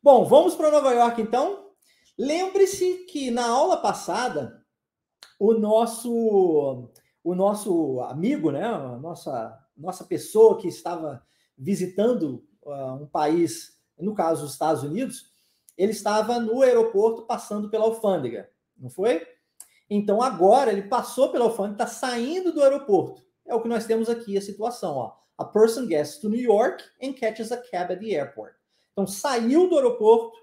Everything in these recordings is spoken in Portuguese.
Bom, vamos para Nova York, então. Lembre-se que na aula passada, o nosso amigo, né, a nossa pessoa que estava visitando um país, no caso os Estados Unidos, ele estava no aeroporto passando pela alfândega, não foi? Então agora ele passou pela alfândega, está saindo do aeroporto. É o que nós temos aqui a situação, ó. A person gets to New York and catches a cab at the airport. Então saiu do aeroporto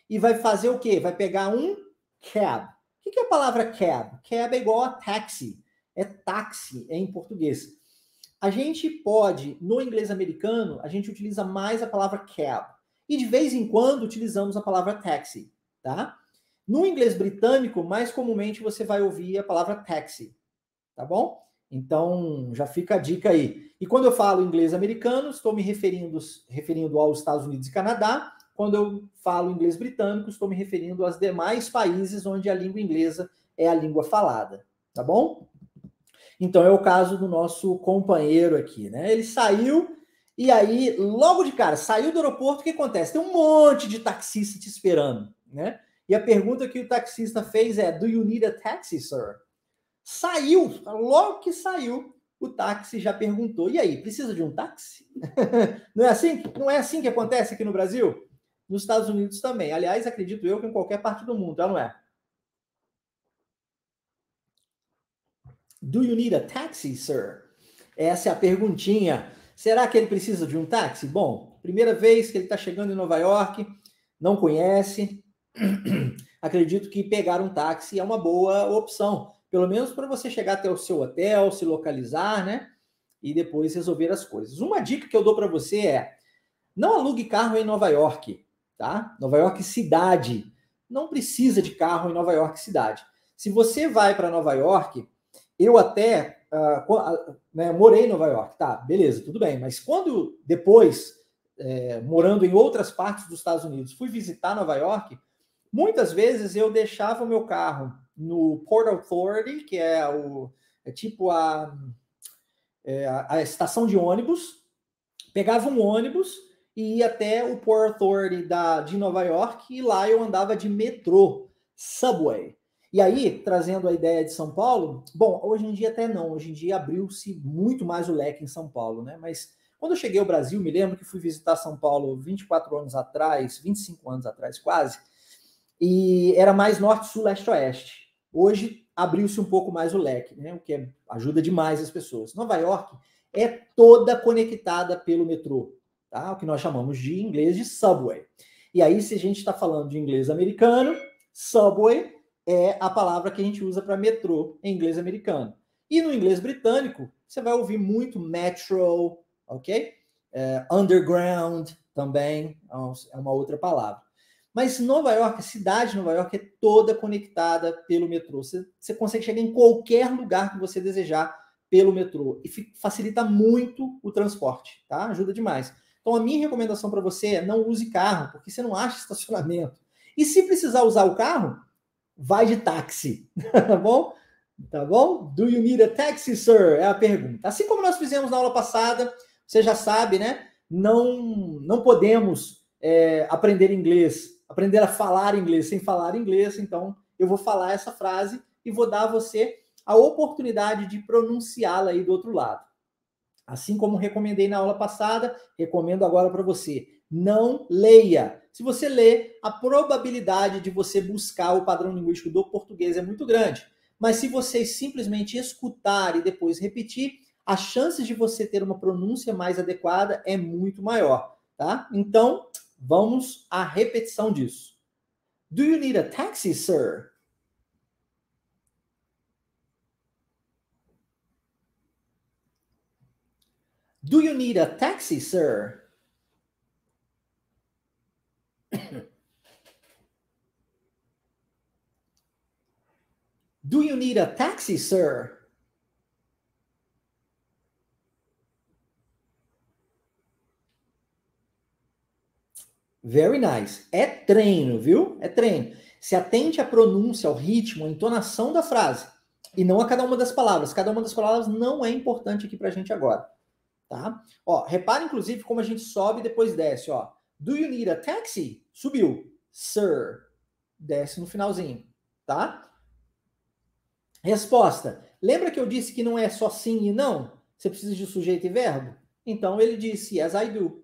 e vai fazer o quê? Vai pegar um cab. O que é a palavra cab? Cab é igual a taxi. É táxi em português. A gente pode, no inglês americano, a gente utiliza mais a palavra cab. E de vez em quando utilizamos a palavra taxi, tá? No inglês britânico, mais comumente você vai ouvir a palavra taxi, tá bom? Então, já fica a dica aí. E quando eu falo inglês americano, estou me referindo aos Estados Unidos e Canadá. Quando eu falo inglês britânico, estou me referindo aos demais países onde a língua inglesa é a língua falada, tá bom? Então, é o caso do nosso companheiro aqui, né? Ele saiu e aí, logo de cara, saiu do aeroporto, o que acontece? Tem um monte de taxista te esperando, né? E a pergunta que o taxista fez é: Do you need a taxi, sir? Saiu, logo que saiu, o táxi já perguntou: e aí, precisa de um táxi? Não é assim? Não é assim que acontece aqui no Brasil? Nos Estados Unidos também. Aliás, acredito eu que em qualquer parte do mundo, não é? Do you need a taxi, sir? Essa é a perguntinha. Será que ele precisa de um táxi? Bom, primeira vez que ele está chegando em Nova York, não conhece. Acredito que pegar um táxi é uma boa opção. Pelo menos para você chegar até o seu hotel, se localizar, né? E depois resolver as coisas. Uma dica que eu dou para você é: não alugue carro em Nova York, tá? Nova York cidade. Não precisa de carro em Nova York cidade. Se você vai para Nova York, eu até né, morei em Nova York, tá? Beleza, tudo bem. Mas quando depois, morando em outras partes dos Estados Unidos, fui visitar Nova York, muitas vezes eu deixava o meu carro no Port Authority, que é tipo a estação de ônibus, pegava um ônibus e ia até o Port Authority de Nova York, e lá eu andava de metrô, subway. E aí, trazendo a ideia de São Paulo, bom, hoje em dia até não, hoje em dia abriu-se muito mais o leque em São Paulo, né? Mas quando eu cheguei ao Brasil, me lembro que fui visitar São Paulo 24 anos atrás, 25 anos atrás quase, e era mais norte, sul, leste, oeste. Hoje abriu-se um pouco mais o leque, né? O que ajuda demais as pessoas. Nova York é toda conectada pelo metrô, tá? O que nós chamamos de inglês de subway. E aí, se a gente está falando de inglês americano, subway é a palavra que a gente usa para metrô em inglês americano. E no inglês britânico, você vai ouvir muito metro, ok? Underground também é uma outra palavra. Mas Nova York, a cidade de Nova York é toda conectada pelo metrô. Você consegue chegar em qualquer lugar que você desejar pelo metrô. E facilita muito o transporte, tá? Ajuda demais. Então a minha recomendação para você é: não use carro, porque você não acha estacionamento. E se precisar usar o carro, vai de táxi, tá bom? Tá bom? Do you need a taxi, sir? É a pergunta. Assim como nós fizemos na aula passada, você já sabe, né? Não podemos aprender inglês, aprender a falar inglês sem falar inglês. Então, eu vou falar essa frase e vou dar a você a oportunidade de pronunciá-la aí do outro lado. Assim como recomendei na aula passada, recomendo agora para você: não leia. Se você lê, a probabilidade de você buscar o padrão linguístico do português é muito grande. Mas se você simplesmente escutar e depois repetir, as chances de você ter uma pronúncia mais adequada é muito maior, tá? Então, vamos à repetição disso. Do you need a taxi, sir? Do you need a taxi, sir? Do you need a taxi, sir? Very nice. É treino, viu? É treino. Se atente à pronúncia, ao ritmo, à entonação da frase. E não a cada uma das palavras. Cada uma das palavras não é importante aqui pra gente agora. Tá? Ó, repara, inclusive, como a gente sobe e depois desce. Ó. Do you need a taxi? Subiu. Sir. Desce no finalzinho, tá? Resposta. Lembra que eu disse que não é só sim e não? Você precisa de sujeito e verbo? Então ele disse yes, I do.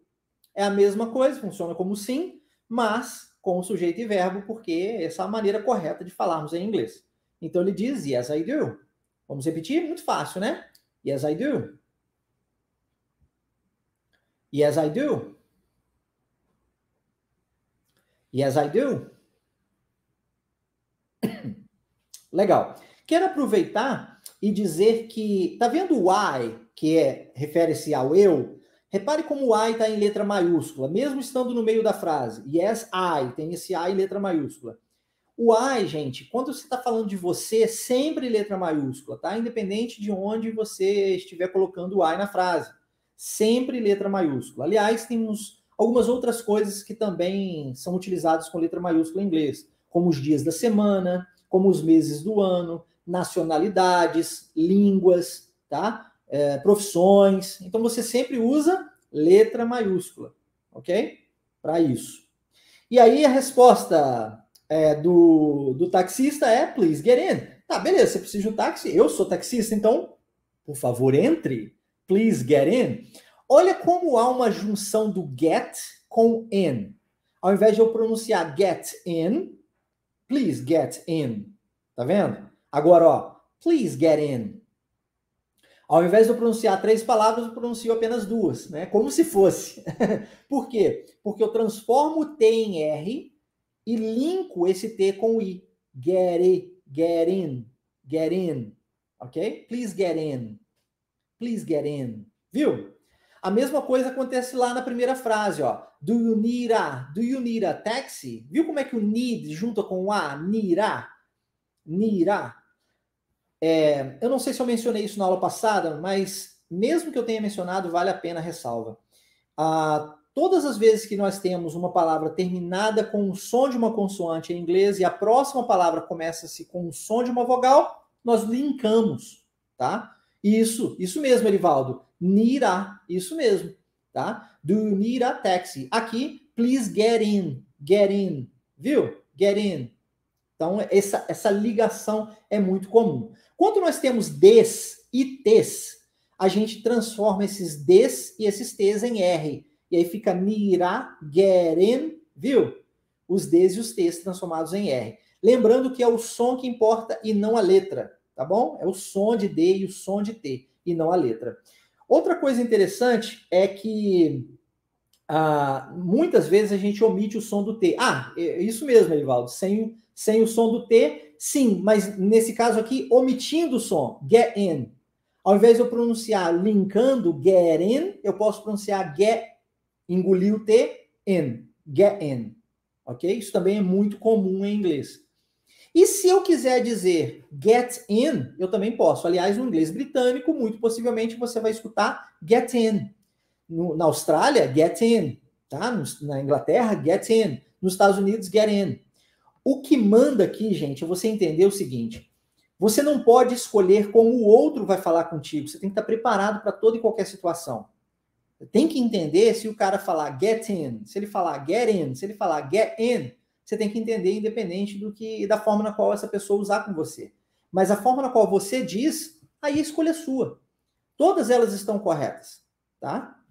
É a mesma coisa, funciona como sim, mas com sujeito e verbo, porque essa é a maneira correta de falarmos em inglês. Então ele diz yes, I do. Vamos repetir? Muito fácil, né? Yes, I do. Yes, I do. Yes, I do. Legal. Quero aproveitar e dizer que, tá vendo o I, que refere-se ao eu? Repare como o I está em letra maiúscula, mesmo estando no meio da frase. Yes, I, tem esse I em letra maiúscula. O I, gente, quando você está falando de você, sempre letra maiúscula, tá? Independente de onde você estiver colocando o I na frase. Sempre letra maiúscula. Aliás, temos algumas outras coisas que também são utilizadas com letra maiúscula em inglês, como os dias da semana, como os meses do ano, nacionalidades, línguas, tá? Profissões. Então, você sempre usa letra maiúscula, ok? Para isso. E aí, a resposta do taxista é please get in. Tá, beleza, você precisa de um táxi? Eu sou taxista, então, por favor, entre. Please get in. Olha como há uma junção do get com in. Ao invés de eu pronunciar get in, please get in. Tá vendo? Agora, ó, please get in. Ao invés de eu pronunciar 3 palavras, eu pronuncio apenas 2, né? Como se fosse. Por quê? Porque eu transformo o T em R e linko esse T com o I. Get in. Ok? Please get in. Please get in. Viu? A mesma coisa acontece lá na primeira frase, ó. Do you need a taxi? Viu como é que o need junta com o a? Need a. Eu não sei se eu mencionei isso na aula passada, mas mesmo que eu tenha mencionado, vale a pena a ressalva. Todas as vezes que nós temos uma palavra terminada com o som de uma consoante em inglês e a próxima palavra começa-se com o som de uma vogal, nós linkamos, tá? Isso mesmo, Erivaldo. Need a, isso mesmo, tá? Do you need a taxi? Aqui, please get in, viu? Get in. Então, essa ligação é muito comum. Quando nós temos des e tes, a gente transforma esses des e esses tes em R. E aí fica nira, get in, viu? Os des e os tes transformados em R. Lembrando que é o som que importa e não a letra, tá bom? É o som de D e o som de T, e não a letra. Outra coisa interessante é que muitas vezes a gente omite o som do T. Isso mesmo, Erivaldo, sem o som do T, sim, mas nesse caso aqui, omitindo o som, get in. Ao invés de eu pronunciar linkando get in, eu posso pronunciar get, engolir o T, in, get in. Ok? Isso também é muito comum em inglês. E se eu quiser dizer get in, eu também posso. Aliás, no inglês britânico, muito possivelmente você vai escutar get in. Na Austrália, get in. Tá? Na Inglaterra, get in. Nos Estados Unidos, get in. O que manda aqui, gente, é você entender o seguinte. Você não pode escolher como o outro vai falar contigo. Você tem que estar preparado para toda e qualquer situação. Tem que entender se o cara falar get in, se ele falar get in, se ele falar get in, você tem que entender independente da forma na qual essa pessoa usar com você. Mas a forma na qual você diz, aí a escolha é sua. Todas elas estão corretas, tá?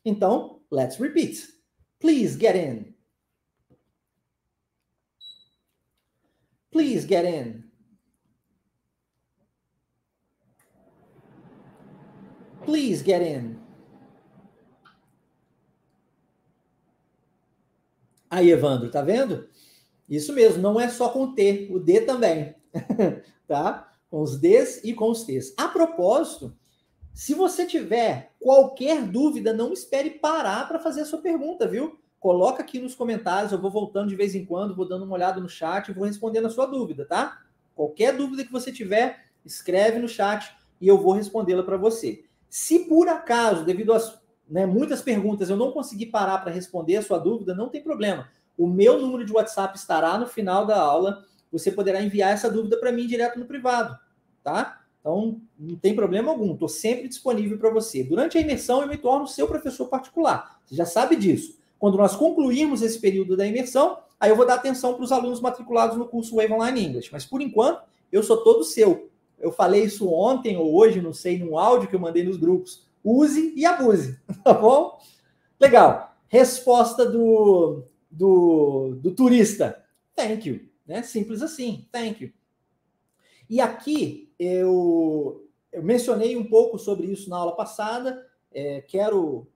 Então, let's repeat. Please get in. Please get in. Please get in. Aí, Evandro, tá vendo? Isso mesmo, não é só com T, o D também, tá? Com os Ds e com os Ts. A propósito, se você tiver qualquer dúvida, não espere parar para fazer a sua pergunta, viu? Coloca aqui nos comentários, eu vou voltando de vez em quando, vou dando uma olhada no chat e vou respondendo a sua dúvida, tá? Qualquer dúvida que você tiver, escreve no chat e eu vou respondê-la para você. Se por acaso, devido às muitas perguntas, eu não conseguir parar para responder a sua dúvida, não tem problema. O meu número de WhatsApp estará no final da aula. Você poderá enviar essa dúvida para mim direto no privado, tá? Então, não tem problema algum. Estou sempre disponível para você. Durante a imersão, eu me torno seu professor particular. Você já sabe disso. Quando nós concluirmos esse período da imersão, aí eu vou dar atenção para os alunos matriculados no curso Wave Online English. Mas, por enquanto, eu sou todo seu. Eu falei isso ontem ou hoje, não sei, num áudio que eu mandei nos grupos. Use e abuse, tá bom? Legal. Resposta do turista. Thank you. Né? Simples assim. Thank you. E aqui eu mencionei um pouco sobre isso na aula passada. Quero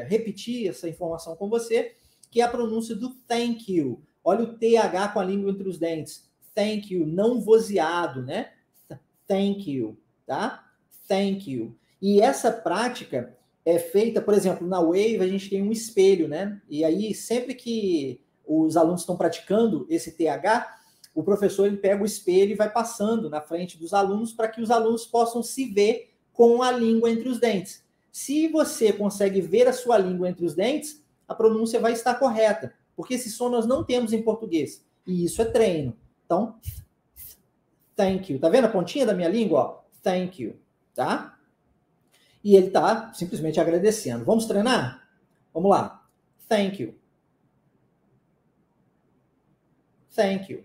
repetir essa informação com você, que é a pronúncia do thank you. Olha o TH com a língua entre os dentes. Thank you, não vozeado, né? Thank you, tá? Thank you. E essa prática é feita, por exemplo, na Wave a gente tem um espelho, né? E aí, sempre que os alunos estão praticando esse TH, o professor ele pega o espelho e vai passando na frente dos alunos para que os alunos possam se ver com a língua entre os dentes. Se você consegue ver a sua língua entre os dentes, a pronúncia vai estar correta, porque esse som nós não temos em português. E isso é treino. Então, thank you. Tá vendo a pontinha da minha língua? Ó? Thank you. Tá? E ele tá simplesmente agradecendo. Vamos treinar? Vamos lá. Thank you. Thank you.